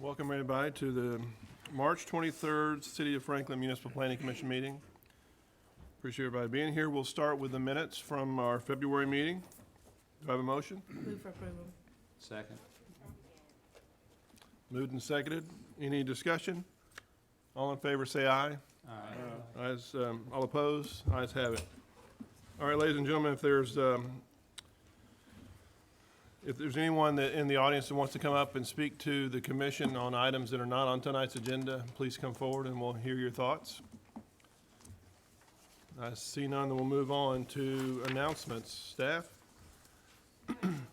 Welcome everybody to the March 23rd City of Franklin Municipal Planning Commission meeting. Appreciate everybody being here. We'll start with the minutes from our February meeting. Do I have a motion? Move for approval. Second. Moved and seconded. Any discussion? All in favor say aye. Aye. Ayes, all opposed? Ayes have it. All right, ladies and gentlemen, if there's anyone in the audience that wants to come up and speak to the commission on items that are not on tonight's agenda, please come forward and we'll hear your thoughts. I see none, then we'll move on to announcements. Staff? Tonight.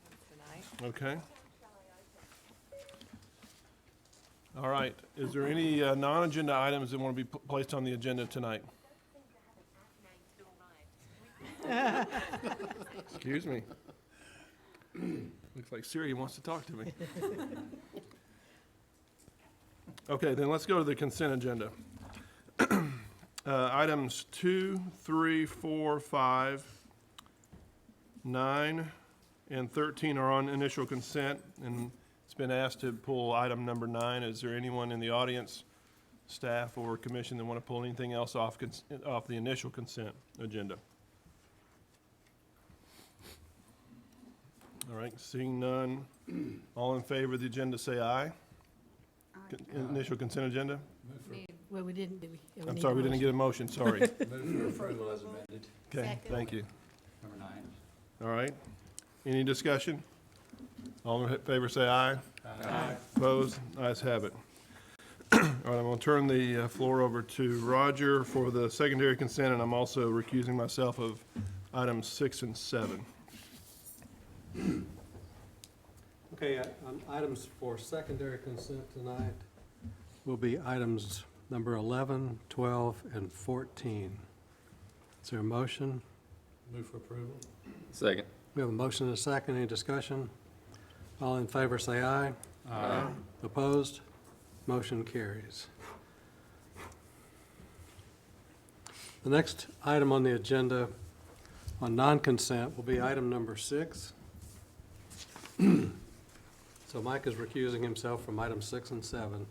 Okay. All right. Is there any non-agenda items that want to be placed on the agenda tonight? Excuse me. Looks like Siri wants to talk to me. Okay, then let's go to the consent agenda. Items 2, 3, 4, 5, 9, and 13 are on initial consent, and it's been asked to pull item number 9. Is there anyone in the audience, staff, or commission that want to pull anything else off the initial consent agenda? All right, seeing none, all in favor of the agenda say aye. Initial consent agenda? Well, we didn't, did we? Yeah, I'm need sorry, a we didn't motion. get a motion, sorry. Move for approval as amended. Okay, Second. thank you. Number 9. All right, any discussion? All in favor say aye. Aye. Opposed? Ayes have it. All right, I'm going to turn the floor over to Roger for the secondary consent, and I'm also recusing myself of items 6 and 7. Okay, on items for secondary consent tonight will be items number 11, 12, and 14. Is there a motion? Move for approval. Second. We have a motion and a second. Any discussion? All in favor say aye. Aye. Opposed? Motion carries. The next item on the agenda on non-consent will be item number 6. So Mike is recusing himself from items 6 and 7.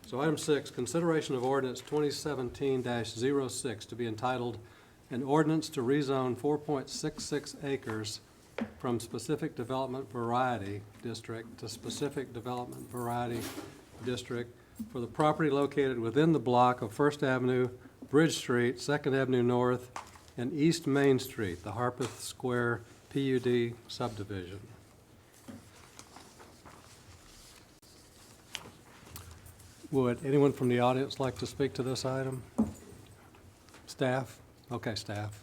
So item 6, consideration of ordinance 2017-06 to be entitled, an ordinance to rezone 4.66 acres from specific development variety district to specific development variety district for the property located within the block of First Avenue, Bridge Street, Second Avenue North, and East Main Street, the Harpeth Square PUD subdivision. Would anyone from the audience like to speak to this item? Staff? Okay, staff,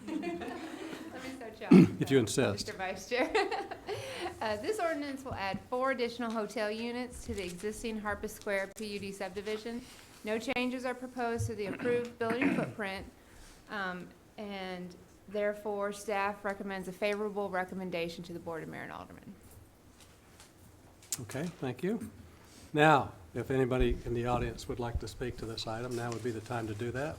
Let me start you off. if you insist. Mr. Vice Chair. This ordinance will add 4 additional hotel units to the existing Harpeth Square PUD subdivision. No changes are proposed to the approved building footprint, and therefore, staff recommends a favorable recommendation to the Board of Mayor and Aldermen. Okay, thank you. Now, if anybody in the audience would like to speak to this item, now would be the time to do that.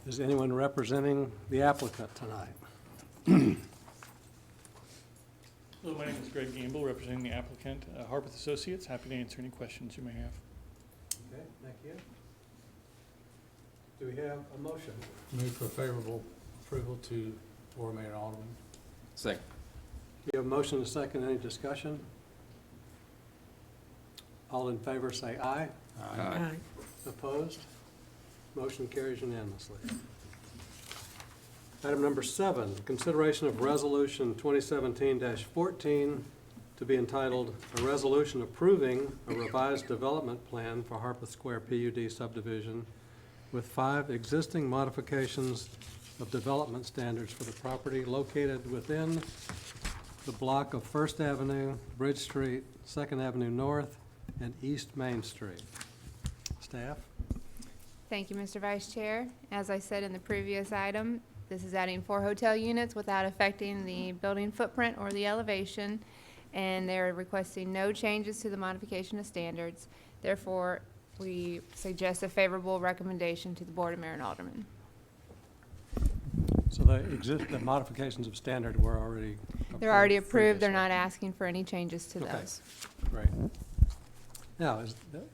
Is anyone representing the applicant tonight? Hello, my name is Greg Gamble, representing the applicant, Harpeth Associates. Happy to answer any questions you may have. Okay, thank you. Do we have a motion? Move for favorable approval to Board of Mayor and Alderman. Second. We have a motion and a second. Any discussion? All in favor say aye. Aye. Opposed? Motion carries unanimously. Item number 7, consideration of resolution 2017-14 to be entitled, a resolution approving a revised development plan for Harpeth Square PUD subdivision with 5 existing modifications of development standards for the property located within the block of First Avenue, Bridge Street, Second Avenue North, and East Main Street. Staff? Thank you, Mr. Vice Chair. As I said in the previous item, this is adding 4 hotel units without affecting the building footprint or the elevation, and they're requesting no changes to the modification of standards. Therefore, we suggest a favorable recommendation to the Board of Mayor and Aldermen. So the modifications of standard were already They're already approved, they're previously. not asking for any changes to Okay. those. Great. Now,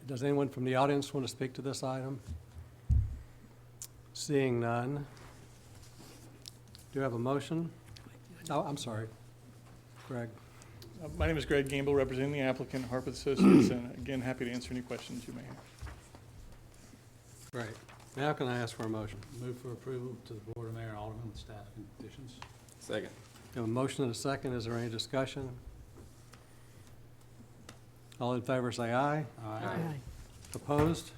does anyone from the audience want to speak to this item? Seeing none. Do you have a motion? Oh, I'm sorry. Greg? My name is Greg Gamble, representing the applicant, Harpeth Associates, and again, happy to answer any questions you may have. Great. Now can I ask for a motion? Move for approval to the Board of Mayor and Alderman with staff and conditions. Second. We have a motion and a second. Is there any discussion? All in favor say aye. Aye. Opposed?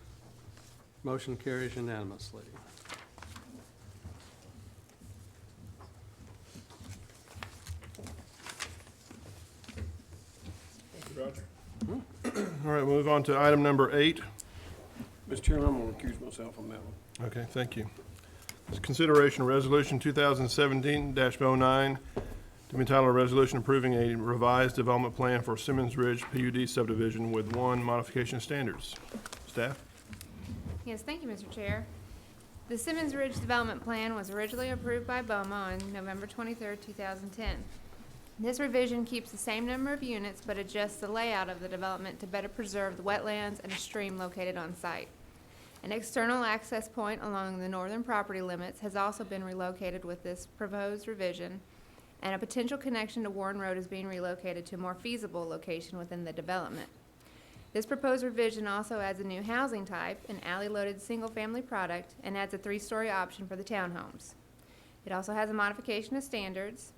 Motion carries unanimously. All right, move on to item number 8. Mr. Chairman, I'm going to recuse myself on that one. Okay, thank you. It's consideration of resolution 2017-09 to be entitled a resolution approving a revised development plan for Simmons Ridge PUD subdivision with 1 modification standards. Staff? Yes, thank you, Mr. Chair. The Simmons Ridge Development Plan was originally approved by BOMA on November 23rd, 2010. This revision keeps the same number of units but adjusts the layout of the development to better preserve the wetlands and a stream located on site. An external access point along the northern property limits has also been relocated with this proposed revision, and a potential connection to Warren Road is being relocated to a more feasible location within the development. This proposed revision also adds a new housing type, an alley-loaded single-family product, and adds a 3-story option for the townhomes. It also has a modification of standards.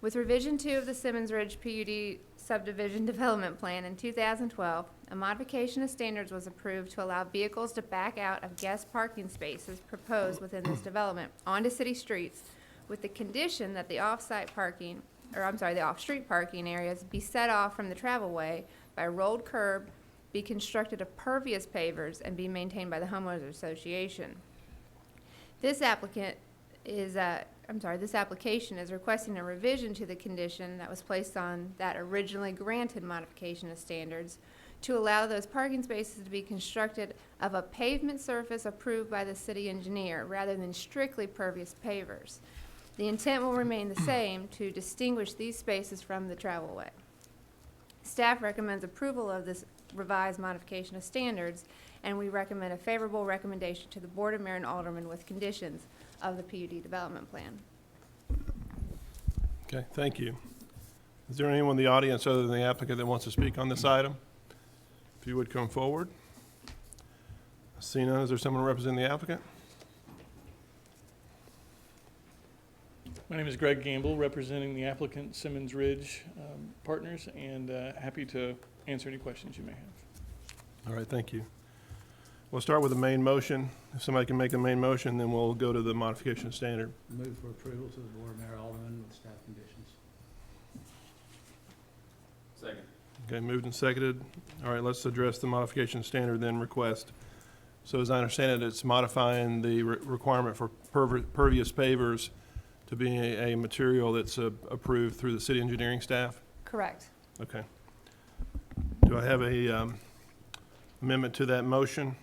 With revision 2 of the Simmons Ridge PUD subdivision development plan in 2012, a modification of standards was approved to allow vehicles to back out of guest parking spaces proposed within this development onto city streets, with the condition that the off-street parking areas be set off from the travelway by a rolled curb, be constructed of pervious pavers, and be maintained by the homeowners association. This application is requesting a revision to the condition that was placed on that originally granted modification of standards to allow those parking spaces to be constructed of a pavement surface approved by the city engineer rather than strictly pervious pavers. The intent will remain the same to distinguish these spaces from the travelway. Staff recommends approval of this revised modification of standards, and we recommend a favorable recommendation to the Board of Mayor and Aldermen with conditions of the PUD development plan. Okay, thank you. Is there anyone in the audience other than the applicant that wants to speak on this item? If you would come forward. Seeing none, is there someone representing the applicant? My name is Greg Gamble, representing the applicant Simmons Ridge Partners, and happy to answer any questions you may have. All right, thank you. We'll start with the main motion. If somebody can make the main motion, then we'll go to the modification standard. Move for approval to the Board of Mayor and Alderman with staff conditions. Second. Okay, moved and seconded. All right, let's address the modification standard then request. So as I understand it, it's modifying the requirement for pervious pavers to be a material that's approved through the city engineering staff? Correct. Okay. Do I have a amendment to that motion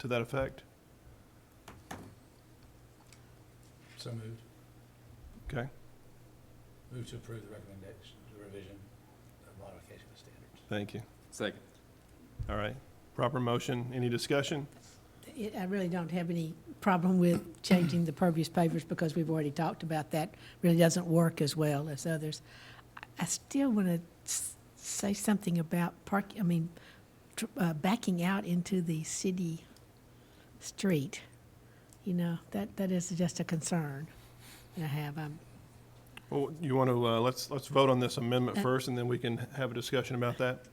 to that effect? So moved. Okay, Move to approve the recommendation, the revision of modification of standards. thank you. Second. All right, proper motion. Any discussion? I really don't have any problem with changing the pervious pavers because we've already talked about that. Really doesn't work as well as others. I still want to say something about backing out into the city street. You know, that is just a concern that I have. Well, you want to, let's vote on this amendment first, and then we can have a discussion about that.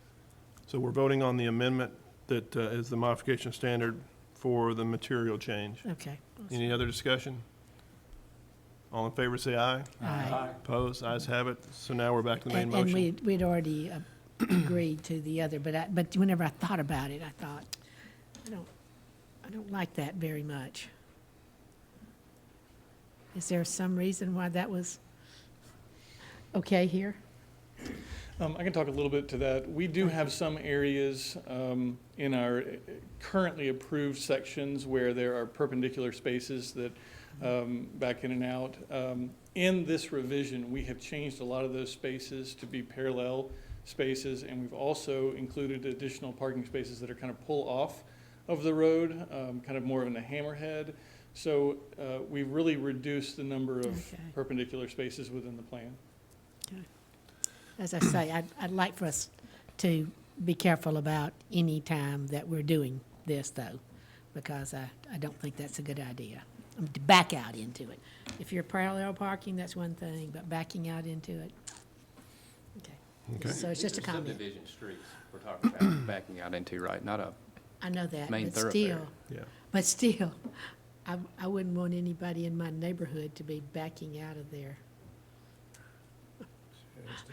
So we're voting on the amendment that is the modification standard for the material change. Okay. Any other discussion? All in favor, say aye. Aye. Opposed? Ayes have it. So now we're back to the main And motion. we'd already agreed to the other, but whenever I thought about it, I thought, I don't like that very much. Is there some reason why that was okay here? I can talk a little bit to that. We do have some areas in our currently approved sections where there are perpendicular spaces that back in and out. In this revision, we have changed a lot of those spaces to be parallel spaces, and we've also included additional parking spaces that are kind of pull off of the road, kind of more in the hammerhead. So we've really reduced the number of Okay. perpendicular spaces within the plan. As I say, I'd like for us to be careful about any time that we're doing this, though, because I don't think that's a good idea. To back out into it. If you're parallel parking, that's one thing, but backing out into it, okay. Okay. So it's just a These are comment. Subdivision streets we're talking about backing out into, right? Not a, I know that, Main but thoroughfare. still, Yeah. I wouldn't want anybody in my neighborhood to be backing out of there.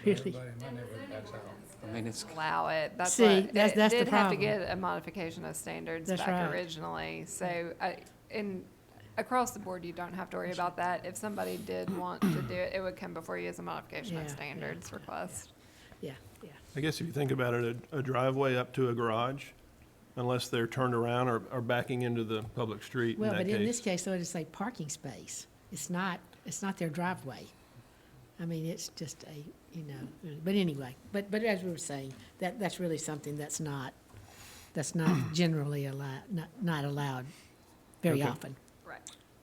Really? Everybody in my neighborhood backs out. I mean, it's, Allow it. That's See, what, that's it the did have to problem. get a modification of standards That's back right. originally. So, across the board, you don't have to worry about that. If somebody did want to do it, it would come before you as a modification Yeah, of yeah, standards request. Yeah, yeah. I guess if you think about it, a driveway up to a garage, unless they're turned around or backing into the public street in Well, that but in this case. case, though, it's a parking space. It's not their driveway. I mean, it's just but anyway, but as we were saying, that's really something that's not generally allowed, not allowed very Okay. often. Right.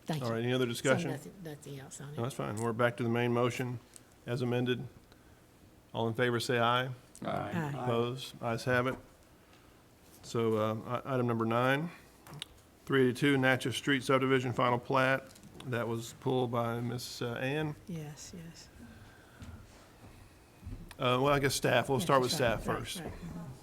Thank you. All right, any other So discussion? nothing else on No, it. that's fine. We're back to the main motion as amended. All in favor, say aye. Aye. Opposed? Ayes have it. So, item number 9, 382 Natchez Street subdivision final plat. That was pulled by Ms. Ann. Yes, yes. Well, I guess staff. We'll Yeah, start with that's right, staff right, first. right.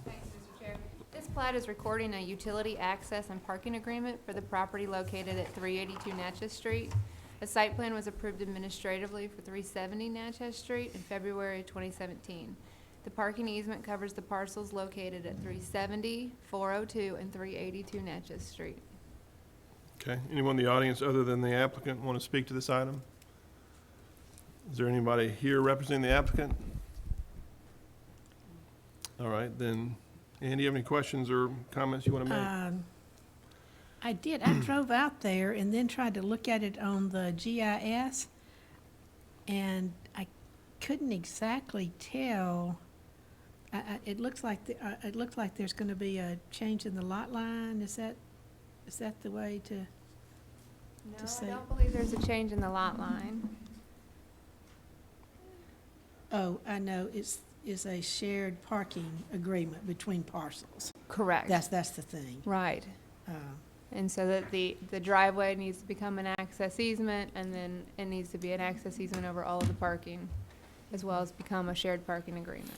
Thanks, Mr. Chair. This plat is recording a utility access and parking agreement for the property located at 382 Natchez Street. A site plan was approved administratively for 370 Natchez Street in February 2017. The parking easement covers the parcels located at 370, 402, and 382 Natchez Street. Okay. Anyone in the audience other than the applicant want to speak to this item? Is there anybody here representing the applicant? All right, then, Andy, you have any questions or comments you want to make? I did. I drove out there and then tried to look at it on the GIS, and I couldn't exactly tell. It looks like there's going to be a change in the lot line. Is that the way to? No, Just I say- don't believe there's a change in the lot line. Oh, I know. Is a shared parking agreement between parcels. Correct. That's the thing. Right. And so that the driveway needs to become an access easement, and then it needs to be an access easement over all of the parking, as well as become a shared parking agreement.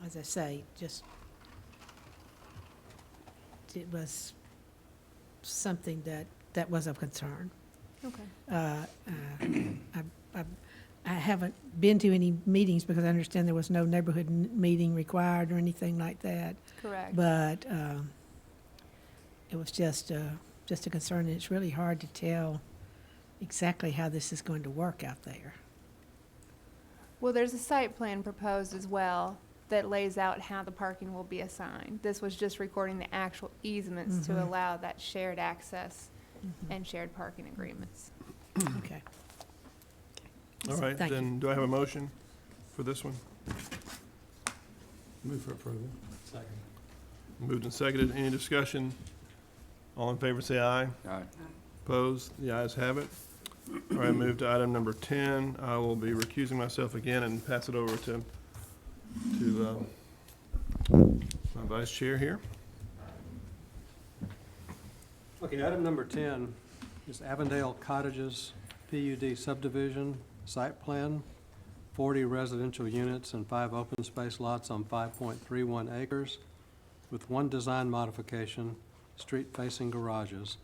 As I say, just, it was something that was of concern. Okay. I haven't been to any meetings because I understand there was no neighborhood meeting required or anything like that. Correct. But it was just a concern, and it's really hard to tell exactly how this is going to work out there. Well, there's a site plan proposed as well that lays out how the parking will be assigned. This was just recording the actual easements to Mhm. allow that shared access and shared parking agreements. Okay. All right, Thank you. then, do I have a motion for this one? Move for approval. Second. Moved and seconded. Any discussion? All in favor, say aye. aye. Opposed? The ayes have it. All right, move to item number 10. I will be recusing myself again and pass it over to my vice chair here. Okay, item number 10 is Avondale Cottages PUD subdivision, site plan, 40 residential units and 5 open space lots on 5.31 acres, with 1 design modification, street-facing garages,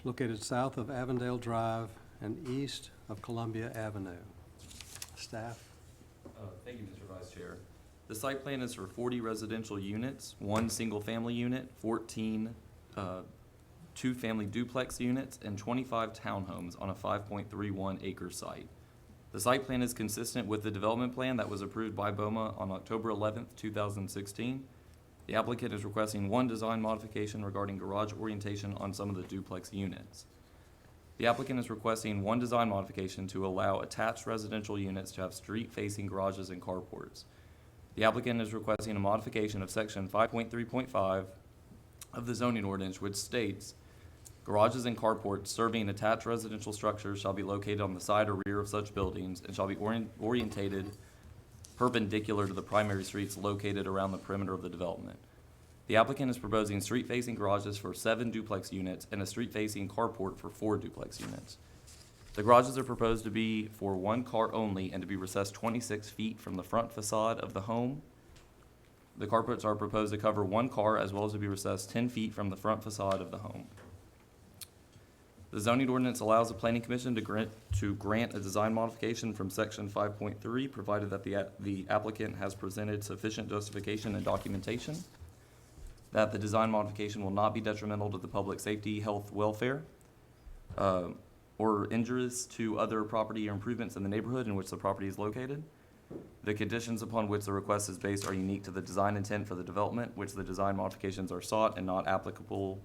located south of Avondale Drive and east of Columbia Avenue. Staff? Thank you, Mr. Vice Chair. The site plan is for 40 residential units, 1 single-family unit, 14 two-family duplex units, and 25 townhomes on a 5.31 acre site. The site plan is consistent with the development plan that was approved by BOMA on October 11th, 2016. The applicant is requesting one design modification regarding garage orientation on some of the duplex units. The applicant is requesting one design modification to allow attached residential units to have street-facing garages and carports. The applicant is requesting a modification of section 5.3.5 of the zoning ordinance, which states, garages and carports serving attached residential structures shall be located on the side or rear of such buildings and shall be orientated perpendicular to the primary streets located around the perimeter of the development. The applicant is proposing street-facing garages for 7 duplex units and a street-facing carport for 4 duplex units. The garages are proposed to be for one car only and to be recessed 26 feet from the front facade of the home. The carports are proposed to cover one car as well as to be recessed 10 feet from the front facade of the home. The zoning ordinance allows the planning commission to grant a design modification from section 5.3, provided that the applicant has presented sufficient justification and documentation, that the design modification will not be detrimental to the public safety, health, welfare, or injurious to other property or improvements in the neighborhood in which the property is located. The conditions upon which the request is based are unique to the design intent for the development, which the design modifications are sought and not applicable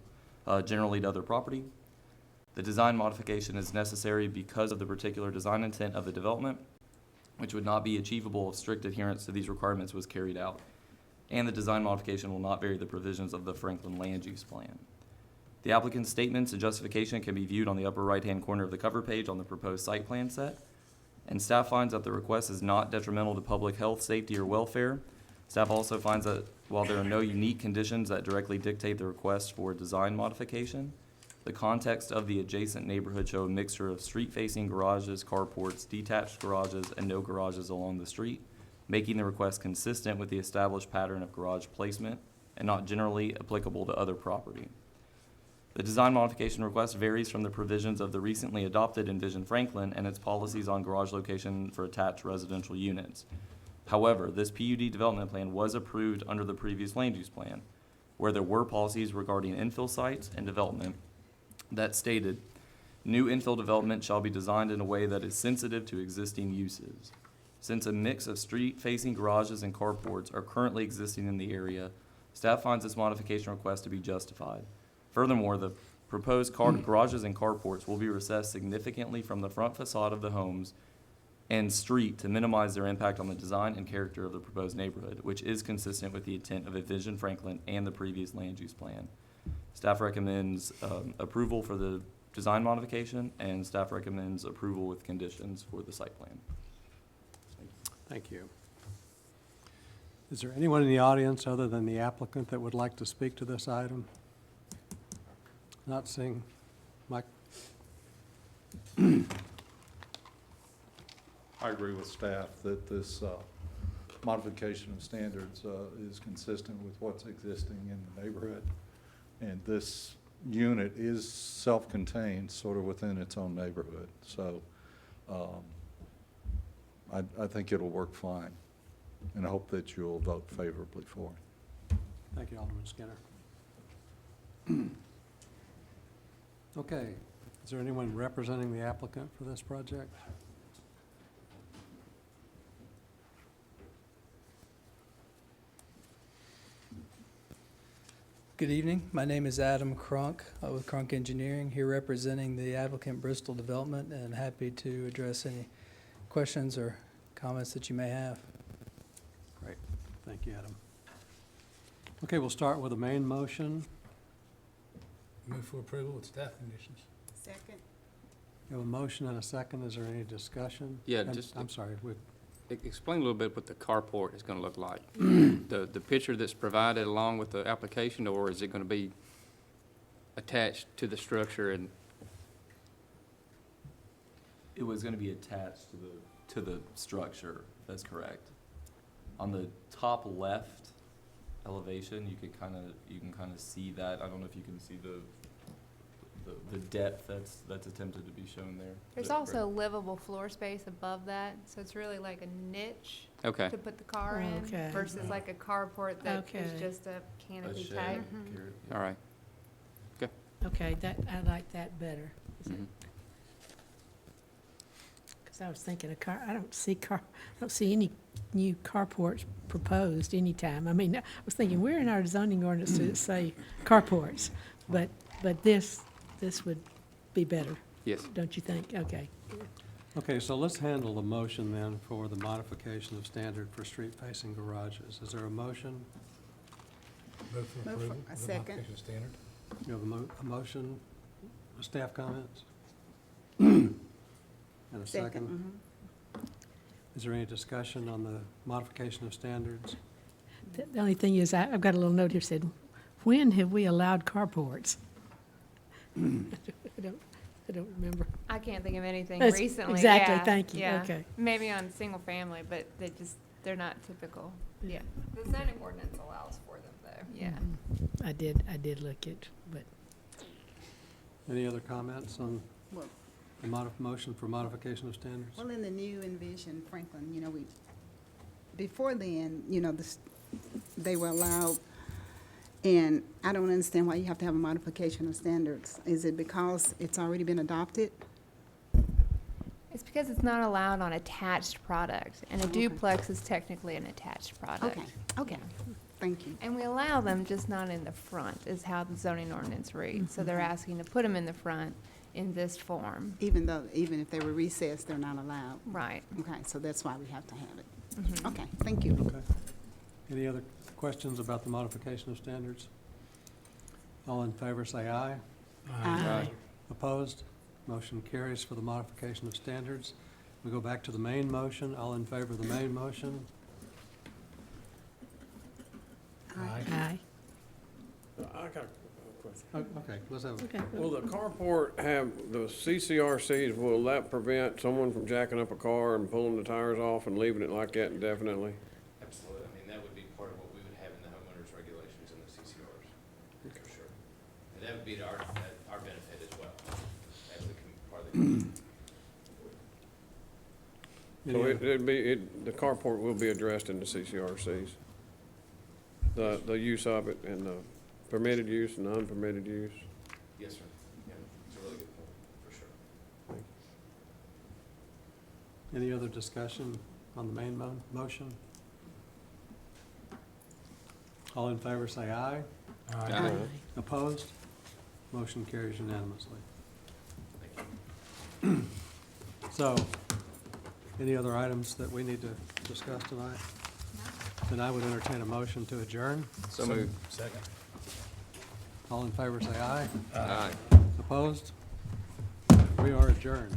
generally to other property. The design modification is necessary because of the particular design intent of the development, which would not be achievable if strict adherence to these requirements was carried out. And the design modification will not vary the provisions of the Franklin Land Use Plan. The applicant's statements and justification can be viewed on the upper right-hand corner of the cover page on the proposed site plan set. And staff finds that the request is not detrimental to public health, safety, or welfare. Staff also finds that while there are no unique conditions that directly dictate the request for design modification, the context of the adjacent neighborhood show a mixture of street-facing garages, carports, detached garages, and no garages along the street, making the request consistent with the established pattern of garage placement and not generally applicable to other property. The design modification request varies from the provisions of the recently adopted Envision Franklin and its policies on garage location for attached residential units. However, this PUD development plan was approved under the previous land use plan, where there were policies regarding infill sites and development that stated, new infill development shall be designed in a way that is sensitive to existing uses. Since a mix of street-facing garages and carports are currently existing in the area, staff finds this modification request to be justified. Furthermore, the proposed garages and carports will be recessed significantly from the front facade of the homes and street to minimize their impact on the design and character of the proposed neighborhood, which is consistent with the intent of Envision Franklin and the previous land use plan. Staff recommends approval for the design modification, and staff recommends approval with conditions for the site plan. Thank you. Is there anyone in the audience other than the applicant that would like to speak to this item? Not seeing. Mike? I agree with staff that this modification of standards is consistent with what's existing in the neighborhood. And this unit is self-contained, sort of within its own neighborhood. So I think it'll work fine, and I hope that you'll vote favorably for it. Thank you, Alderman Skinner. Okay, is there anyone representing the applicant for this project? Good evening. My name is Adam Crunk with Crunk Engineering, here representing the applicant Bristol Development, and happy to address any questions or comments that you may have. Great. Thank you, Adam. Okay, we'll start with the main motion. Move for approval with staff conditions. Second. We have a motion and a second. Is there any discussion? Yeah, And- just- I'm sorry. Explain a little bit what the carport is going to look like. The picture that's provided along with the application, or is it going to be attached to the structure? And It was gonna be attached to the structure, that's correct. On the top left elevation, you can kinda see that. I don't know if you can see the depth that's attempted to be shown there. There's also livable floor space above that, so it's really like a niche okay, to put the car in Okay. versus like a carport that Okay. is just a A canopy shed, type. all right. Okay, I like that better. Mhm. 'Cause I was thinking of I don't see any new carports proposed anytime. I mean, I was thinking, we're in our zoning ordinance to say carports, but this would be better, Yes. don't you think? Okay. Okay, so let's handle the motion then for the modification of standard for street-facing garages. Is there a motion? Move for Move for- approval a of the second. modification of standard. You have a motion, staff comments? And a second? mhm. Is there any discussion on the modification of standards? The only thing is, I've got a little note here said, when have we allowed carports? I don't remember. I can't think of anything That's- recently. exactly, yeah, thank you, yeah. okay. Maybe on single family, but they're not typical. Yeah, The zoning ordinance allows for them, though. yeah. I did look at, but Any other comments on Well, the motion for modification of standards? well, in the new Envision Franklin, you know, before then, you know, they were allowed, and I don't understand why you have to have a modification of standards. Is it because it's already been adopted? It's because it's not allowed on attached product, and a Okay. duplex is technically an attached product. Okay, thank you. And we allow them, just not in the front, is how the zoning ordinance reads. So they're asking to put them in the front in this form. Even if they were recessed, they're not allowed. Right. Okay, so that's why we have to have it. Mhm. Okay, thank you. Okay. Any other questions about the modification of standards? All in favor, say aye. Aye. Opposed? Motion carries for the modification of standards. We go back to the main motion. All in favor of the main motion? aye. I got a question. Okay, let's have, Okay. Will the carport have the CCRCs, will that prevent someone from jacking up a car and pulling the tires off and leaving it like that indefinitely? Absolutely. I mean, that would be part of what we would have in the homeowners regulations and the CCRs, for sure. And that would be to our benefit as well, as part of the community. So the carport will be addressed in the CCRCs? The use of it and the permitted use and unpermitted use? Yes, sir. Yeah, it's a really good point, for sure. any other discussion on the main motion? All in favor, say aye. Aye. Opposed? Motion carries unanimously. Thank you. So, any other items that we need to discuss tonight? Then I would entertain a motion to adjourn. So moved. Second. All in favor, say aye. Aye. Opposed? We are adjourned.